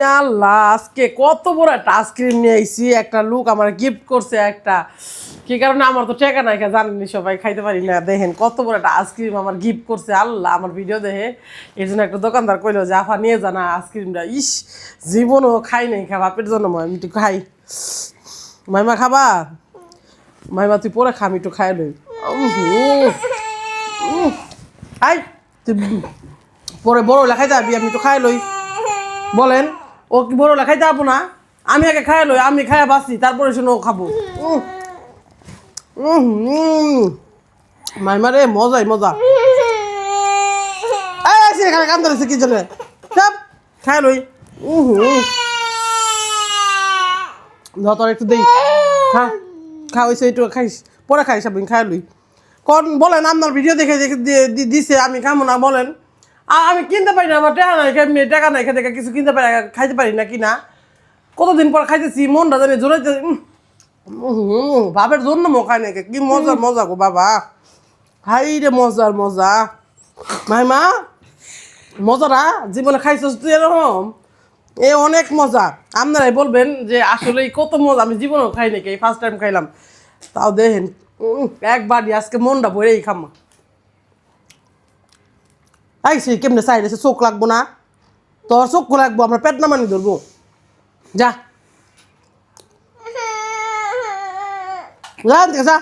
আল্লাহ, আজকে কত বড় একটা আইসক্রিম নিয়ে আইছি। একটা লোক আমার গিফট করছে একটা, কি কারণে আমার তো টাকা নাই, জানেনি সবাই, খাইতে পারি না। দেখেন কত বড় একটা আইসক্রিম আমার গিফট করছে। আল্লাহ, আমার ভিডিও দেখে এর জন্য একটা দোকানদার কইলো যে আফা নিয়ে জানা আইসক্রিমটা। ইস, জীবনও খাই নাই, খা বাপের জন্য আমি একটু খাই। মাইমা খাবা? মাইমা তুই পরে খা, আমি একটু খাই লই। আই তুই পরে বড় লেখাই যাবি, আমি একটু খাই লই। বলেন, ও কি বড় লেখাই যাবো না? আমি আগে খাই লই, আমি খাইয়া বাঁচি, তারপরে শুনে ও খাবো। মাইমা রে, মজাই মজা। এখানে কান ধরেছে কি জন্য? সব খাই লই। তোর একটু দেই, খা খা, হয়েছে একটু খাইস, পরে খাইস, আপনি খাই লই। কোন বলেন, আপনার ভিডিও দেখে দেখে দিছে, আমি খামো না বলেন? আমি কিনতে পারি না, আমার টাকা নাই, টাকা নাই, দেখে কিছু কিনতে পারি, খাইতে পারি না কিনা। কতদিন পর খাইতেছি, মনটা জানি জোরাইতে। বাপের জন্য মো খাই নাকি, কি মজার মজা গো বাবা, হাই রে মজার মজা। মাইমা মজারা জীবনে খাইছিস তুই এরকম? এ অনেক মজা। আপনারাই বলবেন যে আসলে কত মজা, আমি জীবনেও খাই নাকি, ফার্স্ট টাইম খাইলাম। তাও দেখেন একবারই আজকে মনটা ভরেই খামা। আইসি কেমনে চাই রেছে, চোখ লাগবো না? তোর চোখ লাগবো, আমরা পেট নামানি ধরবো। যা যা।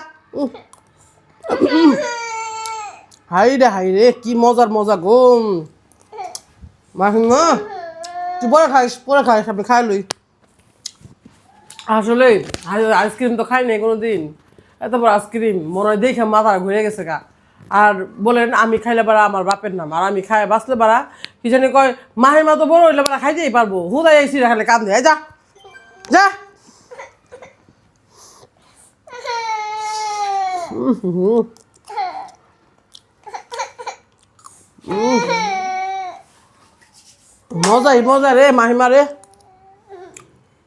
হাই রে কি মজার মজা গো। মাহিমা তুই পরে খাইস, আপনি খাই লই। আসলে আইসক্রিম তো খাই নাই কোনোদিন, এত বড় আইসক্রিম মনে হয় দেখে মাথা ঘুরে গেছে গা। আর বলেন, আমি খাইলে পারা আমার বাপের নাম, আর আমি খাই বাঁচলে পারা কি জানি কয়, মাহিমা তো বড় হইলে পারা খাইতেই পারবো। হুদাই আইসি খালে কাম দেয়, যা যা। মজাই মজা রে মাহিমা রে,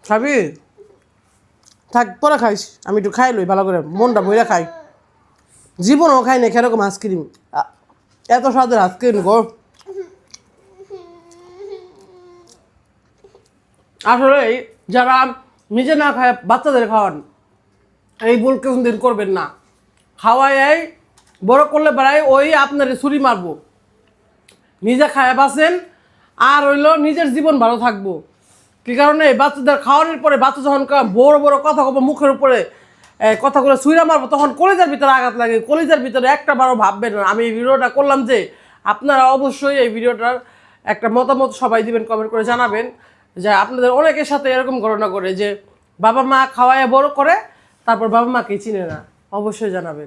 খাবি? থাক পরে খাইস, আমি একটু খাই লই ভালো করে, মনটা ভইরা খাই। জীবনও খাই না সেরকম আইসক্রিম, এত স্বাদের আইসক্রিম গো। আসলে যারা নিজে না খায় বাচ্চাদের খাওয়ান, এই ভুল কোনদিন করবেন না। খাওয়াই বড় করলে বেড়াই ওই আপনার ছুরি মারবো। নিজে খায় বাঁচেন, আর হইলো নিজের জীবন ভালো থাকবো। কি কারণে বাচ্চাদের খাওয়ানোর পরে বাচ্চা যখন বড় বড় কথা কব মুখের উপরে, কথাগুলো ছুঁড়া মারবো, তখন কলিজার ভিতরে আঘাত লাগে। কলিজার ভিতরে একটা বারও ভাববেন না। আমি এই ভিডিওটা করলাম যে আপনারা অবশ্যই এই ভিডিওটার একটা মতামত সবাই দিবেন, কমেন্ট করে জানাবেন যে আপনাদের অনেকের সাথে এরকম ঘটনা করে যে বাবা মা খাওয়ায় বড় করে, তারপর বাবা মাকেই চিনে না। অবশ্যই জানাবেন।